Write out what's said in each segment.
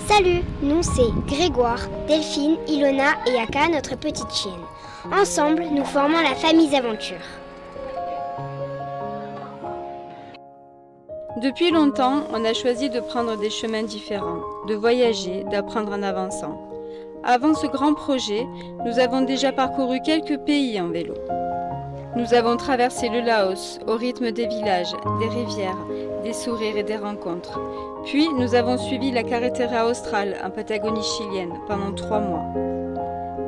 Salut, nous c'est Grégoire, Delphine, Ilona et Aka, notre petite chienne. Ensemble, nous formons la famille Aventure. Depuis longtemps, on a choisi de prendre des chemins différents, de voyager, d'apprendre en avançant. Avant ce grand projet, nous avons déjà parcouru quelques pays en vélo. Nous avons traversé le Laos au rythme des villages, des rivières, des sourires et des rencontres. Puis nous avons suivi la Carretera Austral en Patagonie chilienne pendant 3 mois.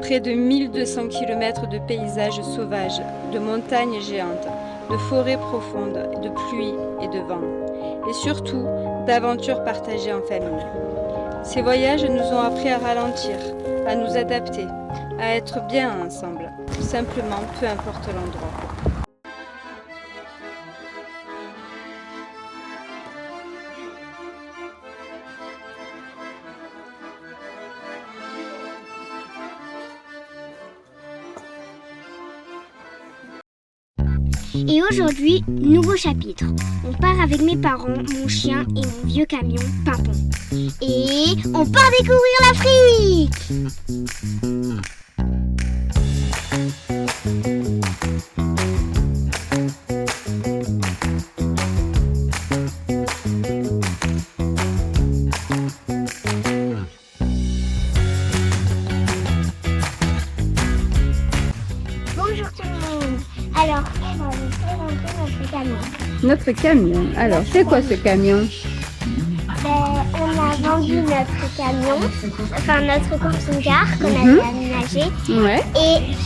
Près de 1200 km de paysages sauvages, de montagnes géantes, de forêts profondes, de pluie et de vent. Et surtout, d'aventures partagées en famille. Ces voyages nous ont appris à ralentir, à nous adapter, à être bien ensemble, tout simplement, peu importe l'endroit. Et aujourd'hui, nouveau chapitre. On part avec mes parents, mon chien et mon vieux camion, Pimpon. Et on part découvrir l'Afrique! Bonjour tout le monde. Alors, on va vous présenter notre camion. Notre camion. Alors, c'est quoi ce camion? On a vendu notre camion, enfin notre camping-car qu'on avait aménagé. Ouais. Et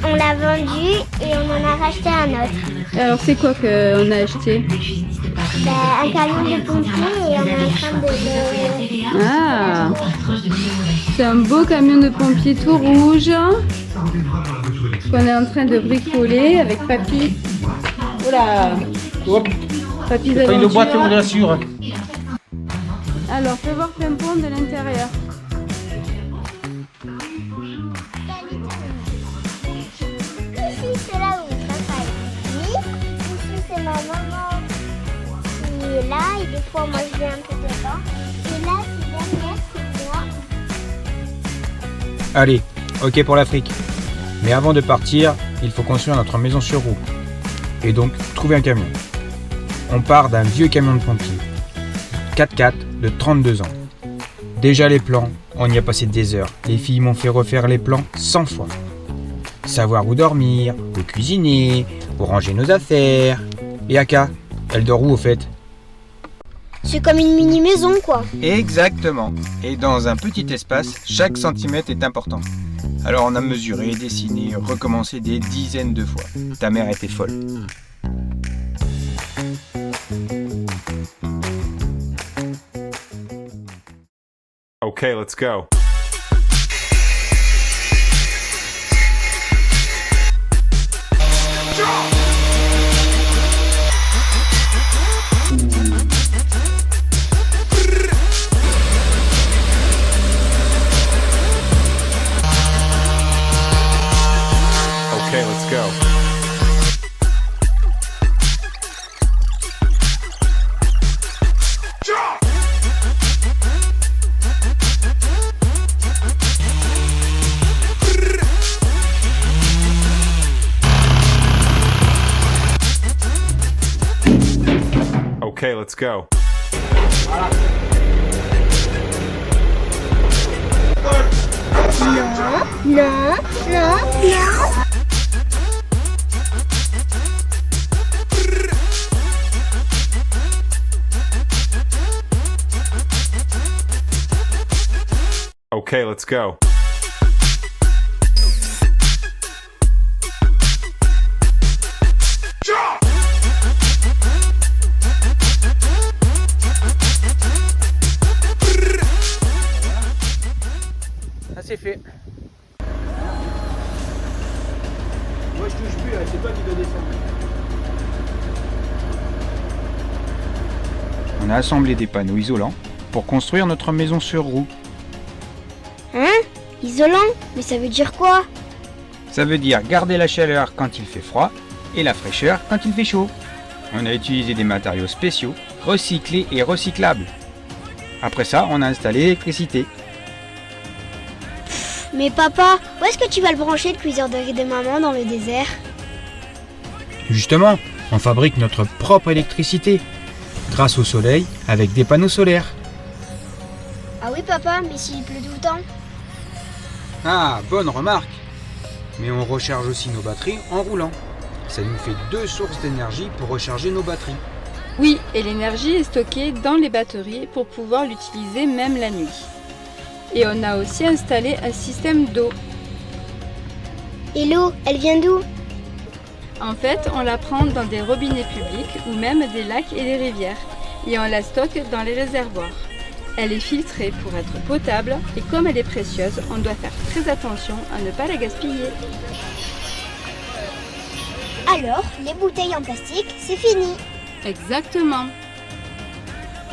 on l'a vendu et on en a racheté un autre. Alors, c'est quoi qu'on a acheté? Un camion de pompiers et on est en train de le... Ah! C'est un beau camion de pompiers tout rouge qu'on est en train de bricoler avec Papy. Oula! Papy Pas une boîte, on l'assure. Alors, fais voir Pimpon de l'intérieur. Ici, c'est là où papa est. Ici, c'est ma maman qui est là. Et des fois, moi, je vais un peu dedans. Et là, c'est derrière, c'est moi. Allez, ok pour l'Afrique. Mais avant de partir, il faut construire notre maison sur roue. Et donc, trouver un camion. On part d'un vieux camion de pompier. 4x4 de 32 ans. Déjà les plans, on y a passé des heures. Les filles m'ont fait refaire les plans 100 fois. Savoir où dormir, où cuisiner, où ranger nos affaires. Et Aka, elle dort où au fait? C'est comme une mini-maison, quoi. Exactement. Et dans un petit espace, chaque centimètre est important. Alors on a mesuré, dessiné, recommencé des dizaines de fois. Ta mère était folle. Okay, let's go. Okay, let's go. Okay, let's go. Non. Okay, let's go. Ah, c'est fait. Moi je touche plus, c'est toi qui dois descendre. On a assemblé des panneaux isolants pour construire notre maison sur roue. Hein? Isolant? Mais ça veut dire quoi? Ça veut dire garder la chaleur quand il fait froid et la fraîcheur quand il fait chaud. On a utilisé des matériaux spéciaux, recyclés et recyclables. Après ça, on a installé l'électricité. Mais papa, où est-ce que tu vas le brancher le cuiseur de riz de maman dans le désert? Justement, on fabrique notre propre électricité grâce au soleil avec des panneaux solaires. Ah oui papa, mais s'il pleut tout le temps? Ah, bonne remarque. Mais on recharge aussi nos batteries en roulant. Ça nous fait 2 sources d'énergie pour recharger nos batteries. Oui, et l'énergie est stockée dans les batteries pour pouvoir l'utiliser même la nuit. Et on a aussi installé un système d'eau. Et l'eau, elle vient d'où? En fait, on la prend dans des robinets publics ou même des lacs et des rivières. Et on la stocke dans les réservoirs. Elle est filtrée pour être potable et comme elle est précieuse, on doit faire très attention à ne pas la gaspiller. Alors, les bouteilles en plastique, c'est fini. Exactement.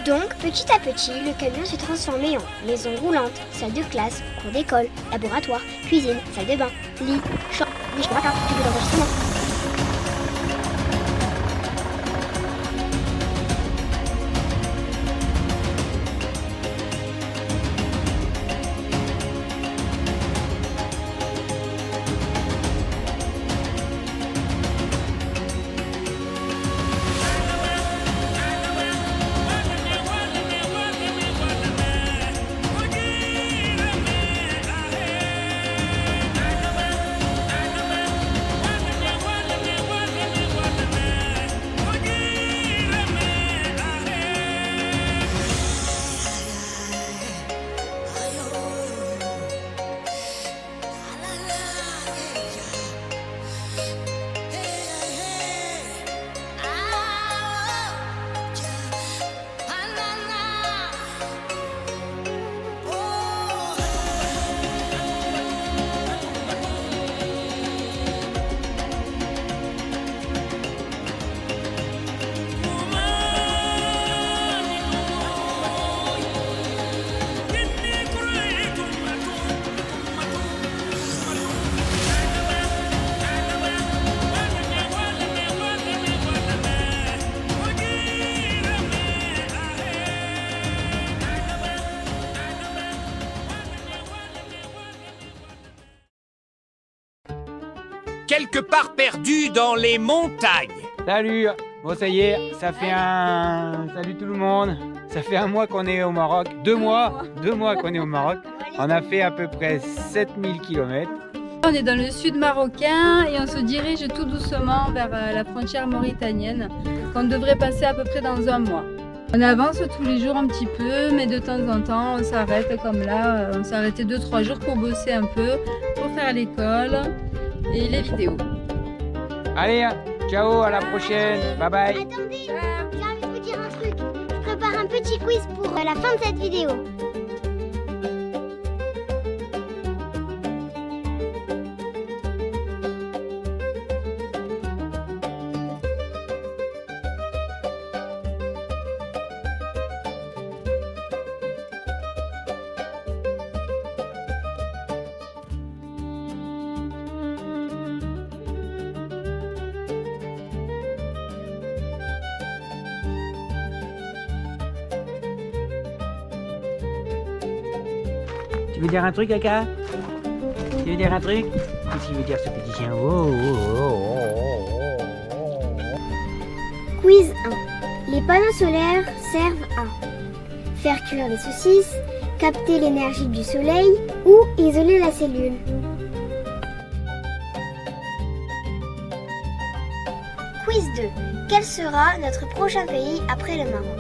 Donc, petit à petit, le camion s'est transformé en maison roulante, salle de classe, cours d'école, laboratoire, cuisine, salle de bain, lit, chambre, niche pour vacances, studio d'enregistrement. Quelque part perdu dans les montagnes. Salut. Bon, ça y est, ça fait Salut tout le monde. Ça fait 1 mois qu'on est au Maroc. 2 mois qu'on est au Maroc. On a fait à peu près 7000 km. On est dans le sud marocain et on se dirige tout doucement vers la frontière mauritanienne qu'on devrait passer à peu près dans 1 mois. On avance tous les jours un petit peu, mais de temps en temps on s'arrête comme là. On s'est arrêté 2-3 jours pour bosser un peu, pour faire l'école et les vidéos. Allez, ciao, à la prochaine. Bye bye. Attendez, j'ai envie de vous dire un truc. Je prépare un petit quiz pour la fin de cette vidéo. Tu veux dire un truc, Aka? Tu veux dire un truc? Qu'est-ce qu'il veut dire, ce petit chien? Quiz 1. Les panneaux solaires servent à faire cuire les saucisses, capter l'énergie du soleil ou isoler la cellule. Quiz 2. Quel sera notre prochain pays après le Maroc?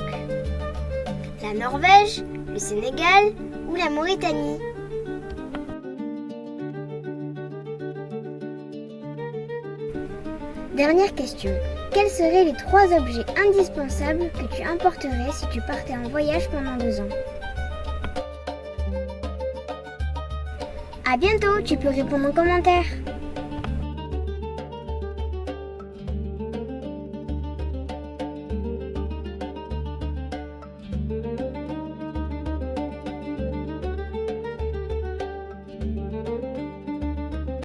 La Norvège, le Sénégal ou la Mauritanie? Dernière question. Quels seraient les 3 objets indispensables que tu emporterais si tu partais en voyage pendant 2 ans? À bientôt, tu peux répondre en commentaire.